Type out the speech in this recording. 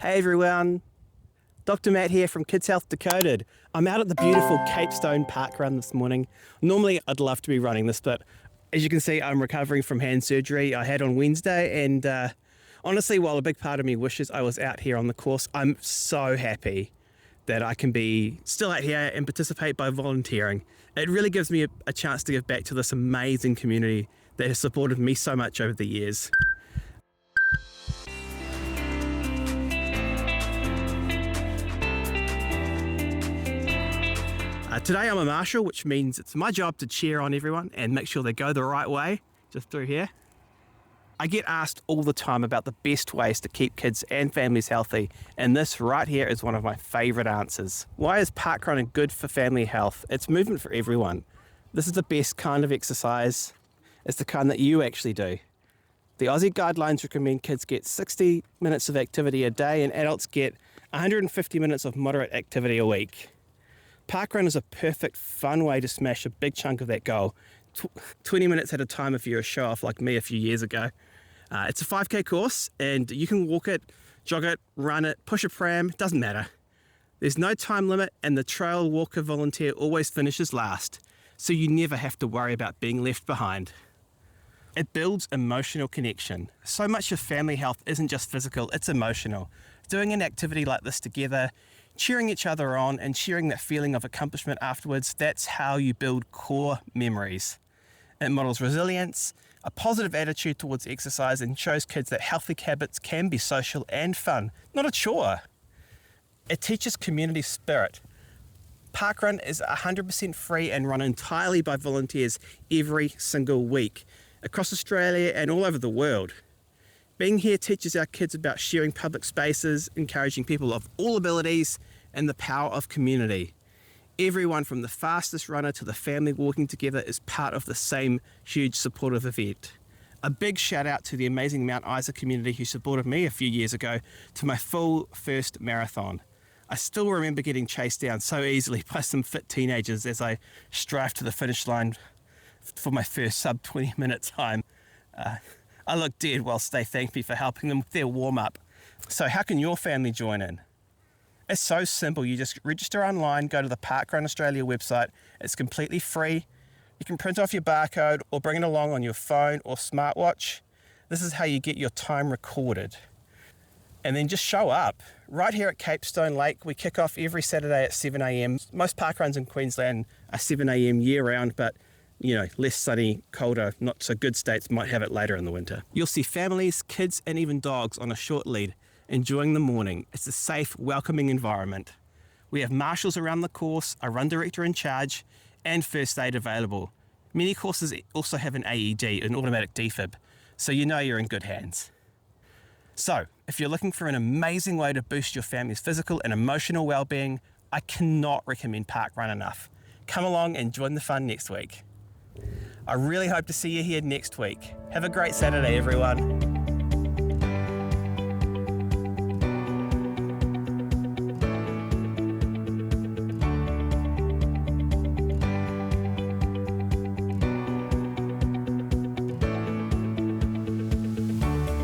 Hey everyone, Dr. Matt here from Kids Health Decoded. I'm out at the beautiful Capestone Parkrun this morning. Normally I'd love to be running this, but as you can see, I'm recovering from hand surgery I had on Wednesday, and honestly, while a big part of me wishes I was out here on the course, I'm so happy that I can be still out here and participate by volunteering. It really gives me a chance to give back to this amazing community that has supported me so much over the years. Today I'm a marshal, which means it's my job to cheer on everyone and make sure they go the right way, just through here. I get asked all the time about the best ways to keep kids and families healthy, and this right here is one of my favourite answers. Why is parkrunning good for family health? It's movement for everyone. This is the best kind of exercise. It's the kind that you actually do. The Aussie guidelines recommend kids get 60 minutes of activity a day and adults get 150 minutes of moderate activity a week. Parkrun is a perfect, fun way to smash a big chunk of that goal. 20 minutes at a time if you're a show-off like me a few years ago. It's a 5K course, and you can walk it, jog it, run it, push a pram, doesn't matter. There's no time limit, and the trail walker volunteer always finishes last, so you never have to worry about being left behind. It builds emotional connection. So much of family health isn't just physical, it's emotional. Doing an activity like this together, cheering each other on and sharing that feeling of accomplishment afterwards, that's how you build core memories. It models resilience, a positive attitude towards exercise, and shows kids that healthy habits can be social and fun, not a chore. It teaches community spirit. Parkrun is 100% free and run entirely by volunteers every single week across Australia and all over the world. Being here teaches our kids about sharing public spaces, encouraging people of all abilities, and the power of community. Everyone from the fastest runner to the family walking together is part of the same huge supportive event. A big shout out to the amazing Mount Isa community who supported me a few years ago to my full first marathon. I still remember getting chased down so easily by some fit teenagers as I strived to the finish line for my first sub 20 minute time. I looked dead whilst they thanked me for helping them with their warm-up. So how can your family join in? It's so simple. You just register online, go to the Parkrun Australia website. It's completely free. You can print off your barcode or bring it along on your phone or smartwatch. This is how you get your time recorded. And then just show up. Right here at Capestone Lake, we kick off every Saturday at 7 a.m. Most parkruns in Queensland are 7 a.m. year-round, but less sunny, colder, not so good states might have it later in the winter. You'll see families, kids, and even dogs on a short lead, enjoying the morning. It's a safe, welcoming environment. We have marshals around the course, a run director in charge, and first aid available. Many courses also have an AED, an automatic defib, so you know you're in good hands. So, if you're looking for an amazing way to boost your family's physical and emotional well-being, I cannot recommend Parkrun enough. Come along and join the fun next week. I really hope to see you here next week. Have a great Saturday, everyone.